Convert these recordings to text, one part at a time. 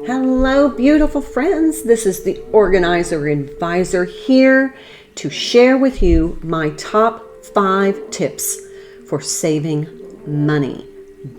Hello, beautiful friends. This is the Organizer Advisor here to share with you my top 5 tips for saving money.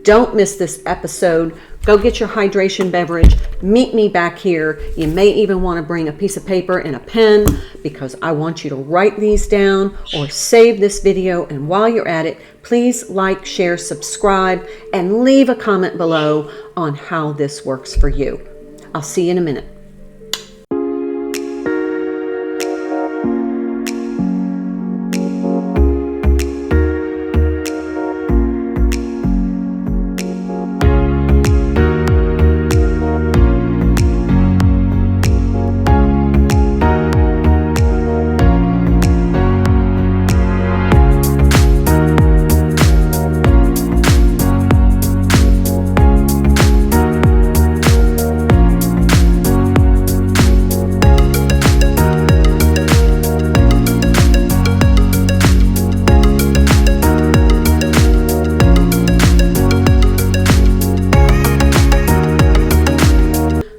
Don't miss this episode. Go get your hydration beverage. Meet me back here. You may even want to bring a piece of paper and a pen because I want you to write these down or save this video. And while you're at it, please like, share, subscribe, and leave a comment below on how this works for you. I'll see you in a minute.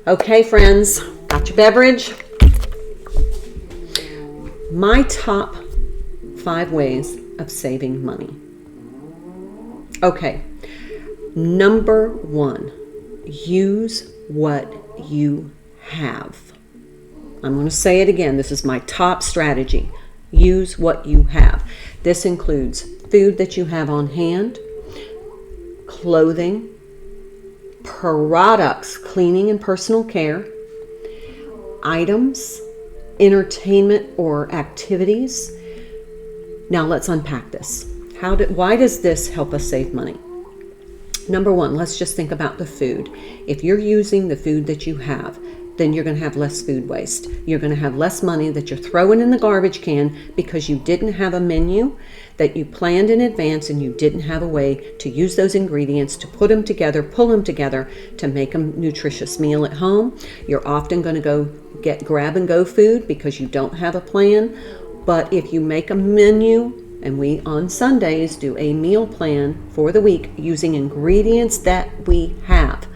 Okay, friends, got your beverage? My top 5 ways of saving money. Okay, number 1, use what you have. I'm going to say it again. This is my top strategy. Use what you have. This includes food that you have on hand, clothing, products, cleaning and personal care, items, entertainment or activities. Now let's unpack this. Why does this help us save money? Number 1, let's just think about the food. If you're using the food that you have, then you're going to have less food waste. You're going to have less money that you're throwing in the garbage can because you didn't have a menu that you planned in advance and you didn't have a way to use those ingredients to put them together, pull them together to make a nutritious meal at home. You're often going to go get grab and go food because you don't have a plan. But if you make a menu, and we on Sundays do a meal plan for the week using ingredients that we have.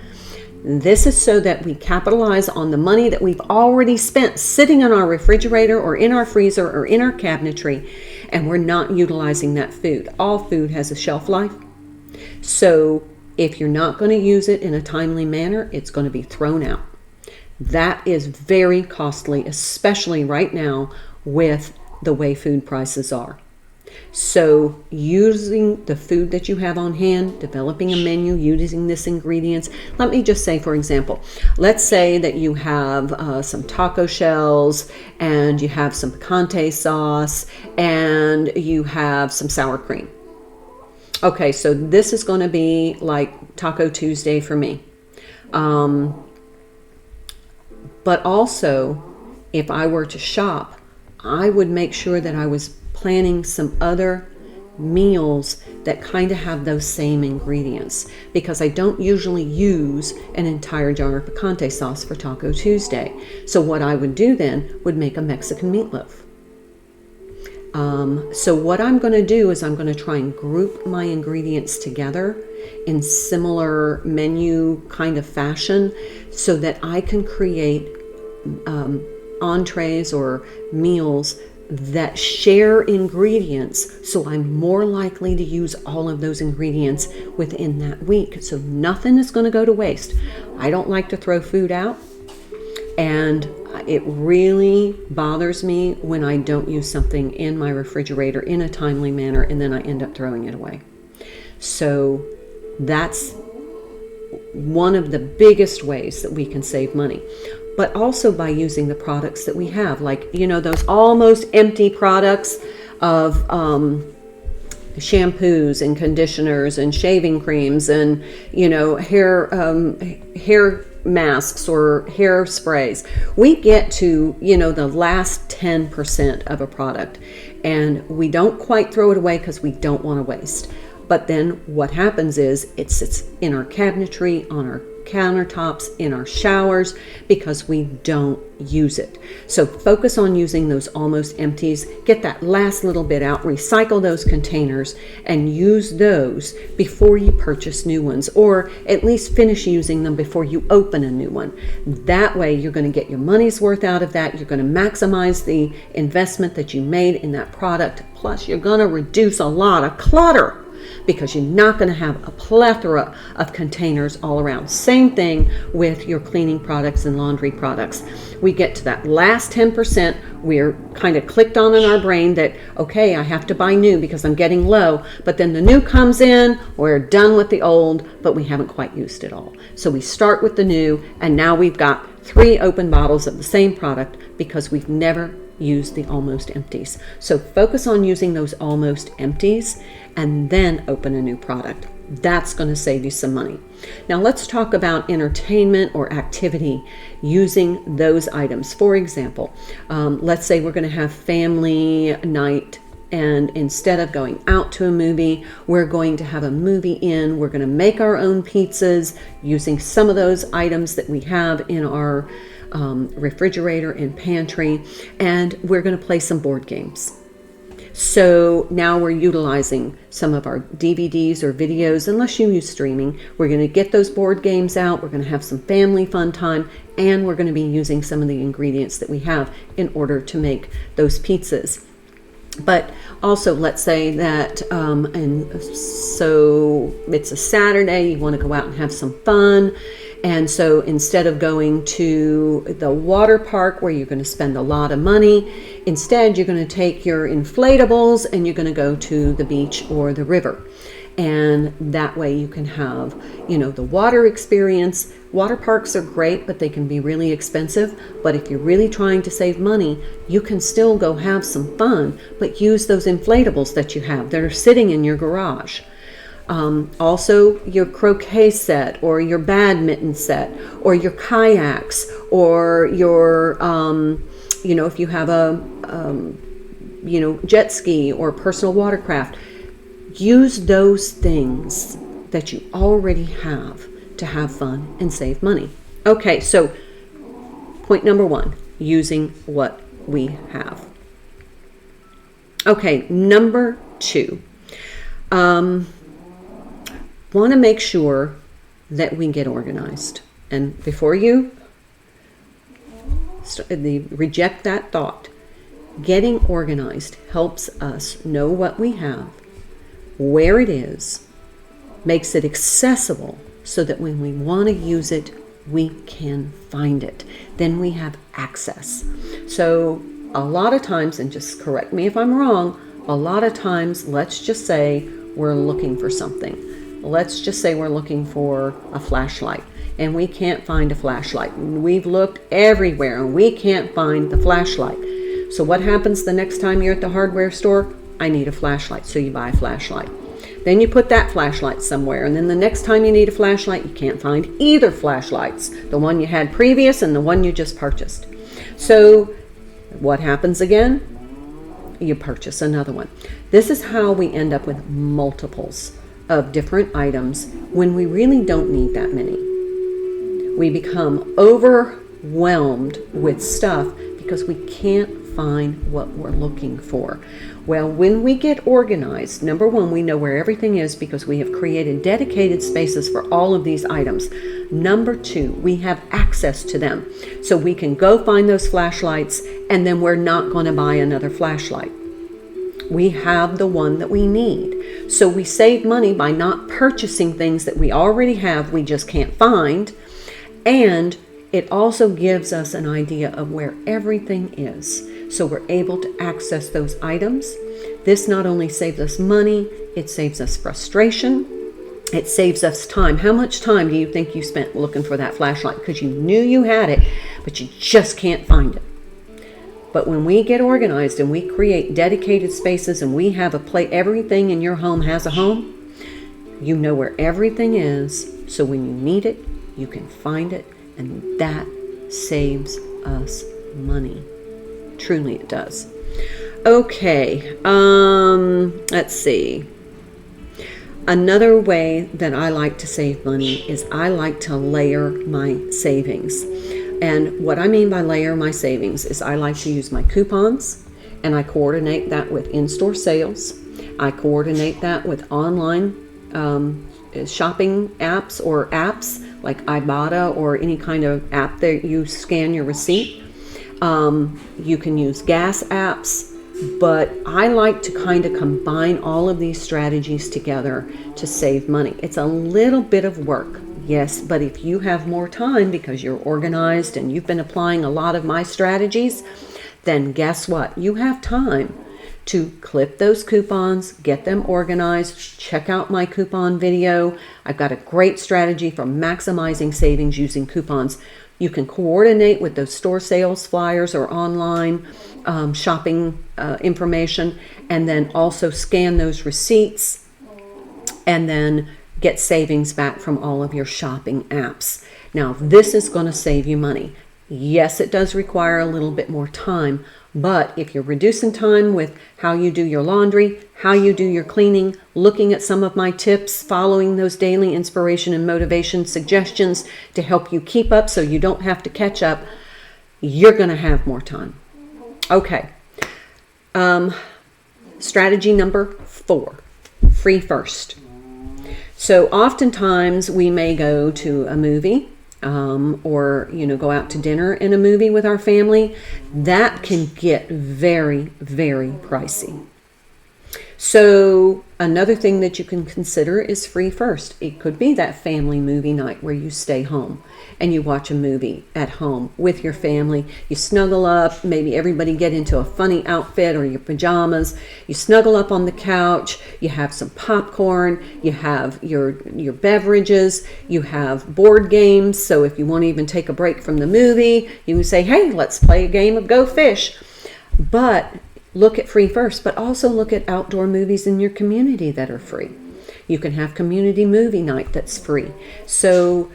This is so that we capitalize on the money that we've already spent sitting in our refrigerator or in our freezer or in our cabinetry, and we're not utilizing that food. All food has a shelf life. So if you're not going to use it in a timely manner, it's going to be thrown out. That is very costly, especially right now with the way food prices are. So using the food that you have on hand, developing a menu, using this ingredients. Let me just say, for example, let's say that you have some taco shells and you have some picante sauce and you have some sour cream. Okay, so this is going to be like Taco Tuesday for me. But also, if I were to shop, I would make sure that I was planning some other meals that kind of have those same ingredients, because I don't usually use an entire jar of picante sauce for Taco Tuesday. So what I would do then would make a Mexican meatloaf. So what I'm going to do is I'm going to try and group my ingredients together in similar menu kind of fashion so that I can create entrees or meals that share ingredients, so I'm more likely to use all of those ingredients within that week. So nothing is going to go to waste. I don't like to throw food out, and it really bothers me when I don't use something in my refrigerator in a timely manner and then I end up throwing it away. So that's one of the biggest ways that we can save money. But also by using the products that we have, like, those almost empty products of shampoos and conditioners and shaving creams and, hair masks or hair sprays. We get to, the last 10% of a product, and we don't quite throw it away because we don't want to waste. But then what happens is it sits in our cabinetry, on our countertops, in our showers, because we don't use it. So focus on using those almost empties. Get that last little bit out, recycle those containers, and use those before you purchase new ones, or at least finish using them before you open a new one. That way you're going to get your money's worth out of that. You're going to maximize the investment that you made in that product. Plus you're going to reduce a lot of clutter, because you're not going to have a plethora of containers all around. Same thing with your cleaning products and laundry products. We get to that last 10%, we're kind of clicked on in our brain that, okay, I have to buy new because I'm getting low, but then the new comes in, we're done with the old, but we haven't quite used it all. So we start with the new, and now we've got 3 open bottles of the same product because we've never used the almost empties. So focus on using those almost empties and then open a new product. That's going to save you some money. Now let's talk about entertainment or activity using those items. For example, let's say we're going to have family night, and instead of going out to a movie, we're going to have a movie in. We're going to make our own pizzas using some of those items that we have in our refrigerator and pantry, and we're going to play some board games. So now we're utilizing some of our DVDs or videos, unless you use streaming. We're going to get those board games out, we're going to have some family fun time, and we're going to be using some of the ingredients that we have in order to make those pizzas. But also, let's say that, and so it's a Saturday, you want to go out and have some fun. And so instead of going to the water park where you're going to spend a lot of money, instead you're going to take your inflatables and you're going to go to the beach or the river. And that way you can have, the water experience. Water parks are great, but they can be really expensive. But if you're really trying to save money, you can still go have some fun, but use those inflatables that you have that are sitting in your garage. Also your croquet set or your badminton set or your kayaks or your, if you have a, jet ski or personal watercraft, use those things that you already have to have fun and save money. Okay, so point number 1, using what we have. Okay, number 2, want to make sure that we get organized. And before you reject that thought, getting organized helps us know what we have, where it is, makes it accessible so that when we want to use it, we can find it. Then we have access. So a lot of times, and just correct me if I'm wrong, a lot of times, let's just say we're looking for something. Let's just say we're looking for a flashlight and we can't find a flashlight. We've looked everywhere and we can't find the flashlight. So what happens the next time you're at the hardware store? I need a flashlight. So you buy a flashlight. Then you put that flashlight somewhere, and then the next time you need a flashlight, you can't find either flashlights, the one you had previous and the one you just purchased. So what happens again? You purchase another one. This is how we end up with multiples of different items when we really don't need that many. We become overwhelmed with stuff because we can't find what we're looking for. Well, when we get organized, number 1, we know where everything is because we have created dedicated spaces for all of these items. Number 2, we have access to them. So we can go find those flashlights, and then we're not going to buy another flashlight. We have the one that we need. So we save money by not purchasing things that we already have, we just can't find. And it also gives us an idea of where everything is. So we're able to access those items. This not only saves us money, it saves us frustration. It saves us time. How much time do you think you spent looking for that flashlight? Because you knew you had it, but you just can't find it. But when we get organized and we create dedicated spaces and we have a place, everything in your home has a home, you know where everything is. So when you need it, you can find it, and that saves us money. Truly it does. Okay, let's see. Another way that I like to save money is I like to layer my savings. And what I mean by layer my savings is I like to use my coupons, and I coordinate that with in-store sales. I coordinate that with online shopping apps or apps like Ibotta or any kind of app that you scan your receipt. You can use gas apps, but I like to kind of combine all of these strategies together to save money. It's a little bit of work, yes, but if you have more time because you're organized and you've been applying a lot of my strategies, then guess what? You have time to clip those coupons, get them organized, check out my coupon video. I've got a great strategy for maximizing savings using coupons. You can coordinate with those store sales flyers or online shopping information, and then also scan those receipts and then get savings back from all of your shopping apps. Now, this is going to save you money. Yes, it does require a little bit more time, but if you're reducing time with how you do your laundry, how you do your cleaning, looking at some of my tips, following those daily inspiration and motivation suggestions to help you keep up so you don't have to catch up, you're going to have more time. Okay. Strategy number 4, free first. So oftentimes we may go to a movie or go out to dinner in a movie with our family. That can get very, very pricey. So another thing that you can consider is free first. It could be that family movie night where you stay home and you watch a movie at home with your family. You snuggle up, maybe everybody get into a funny outfit or your pajamas. You snuggle up on the couch, you have some popcorn, you have your beverages, you have board games. So if you want to even take a break from the movie, you can say, hey, let's play a game of Go Fish. But look at free first, but also look at outdoor movies in your community that are free. You can have community movie night that's free. So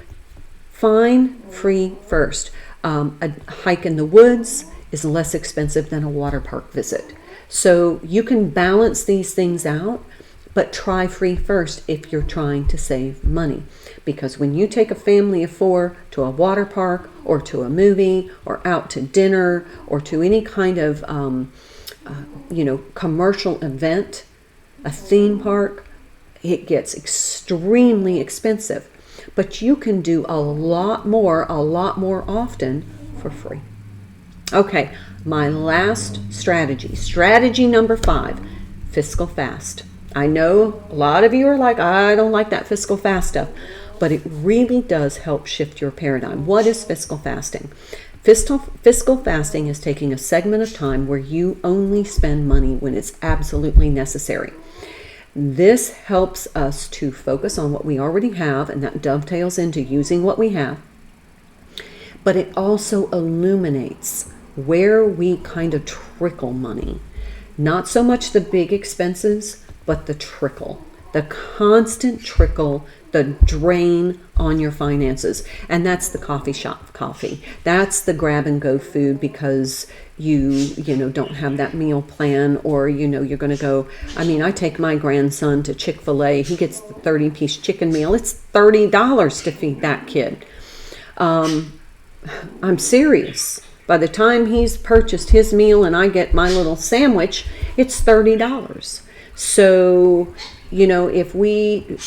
find free first. A hike in the woods is less expensive than a water park visit. So you can balance these things out, but try free first if you're trying to save money. Because when you take a family of 4 to a water park or to a movie or out to dinner or to any kind of commercial event, a theme park, it gets extremely expensive. But you can do a lot more often for free. Okay, my last strategy number 5, fiscal fast. I know a lot of you are like, I don't like that fiscal fast stuff, but it really does help shift your paradigm. What is fiscal fasting? Fiscal fasting is taking a segment of time where you only spend money when it's absolutely necessary. This helps us to focus on what we already have, and that dovetails into using what we have. But it also illuminates where we kind of trickle money. Not so much the big expenses, but the trickle. The constant trickle, the drain on your finances. And that's the coffee shop coffee. That's the grab and go food because you don't have that meal plan, or you're going to go. I take my grandson to Chick-fil-A. He gets the 30-piece chicken meal. It's $30 to feed that kid. I'm serious. By the time he's purchased his meal and I get my little sandwich, it's $30. So, if we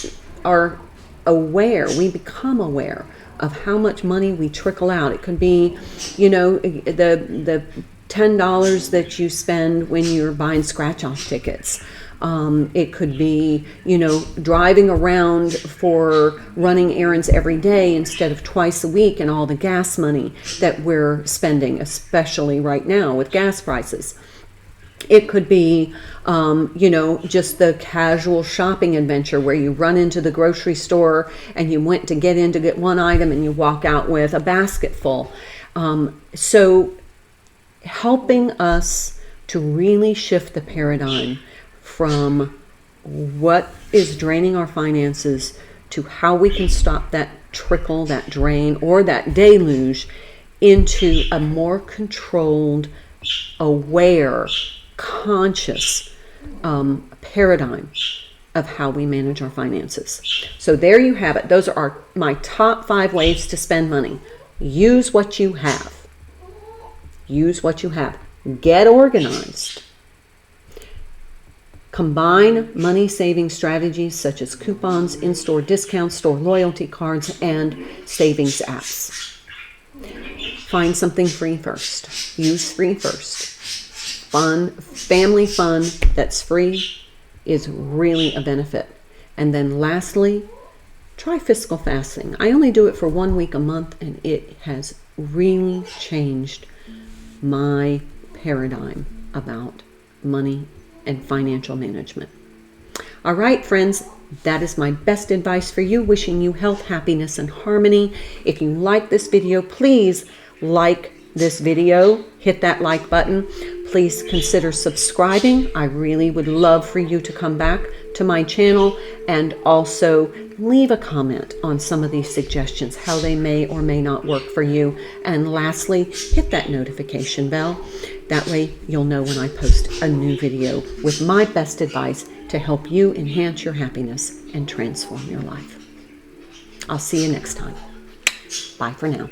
are aware, we become aware of how much money we trickle out. It could be, the $10 that you spend when you're buying scratch-off tickets. It could be, driving around for running errands every day instead of twice a week, and all the gas money that we're spending, especially right now with gas prices. It could be, just the casual shopping adventure where you run into the grocery store and you went to get in to get one item and you walk out with a basket full. So helping us to really shift the paradigm from what is draining our finances to how we can stop that trickle, that drain, or that deluge into a more controlled, aware, conscious paradigm of how we manage our finances. So there you have it. Those are my top 5 ways to spend money. Use what you have. Use what you have. Get organized. Combine money-saving strategies such as coupons, in-store discounts, store loyalty cards, and savings apps. Find something free first. Use free first. Family fun that's free is really a benefit. And then lastly, try fiscal fasting. I only do it for 1 week a month, and it has really changed my paradigm about money and financial management. All right, friends, that is my best advice for you. Wishing you health, happiness, and harmony. If you like this video, please like this video. Hit that like button. Please consider subscribing. I really would love for you to come back to my channel and also leave a comment on some of these suggestions, how they may or may not work for you. And lastly, hit that notification bell. That way you'll know when I post a new video with my best advice to help you enhance your happiness and transform your life. I'll see you next time. Bye for now.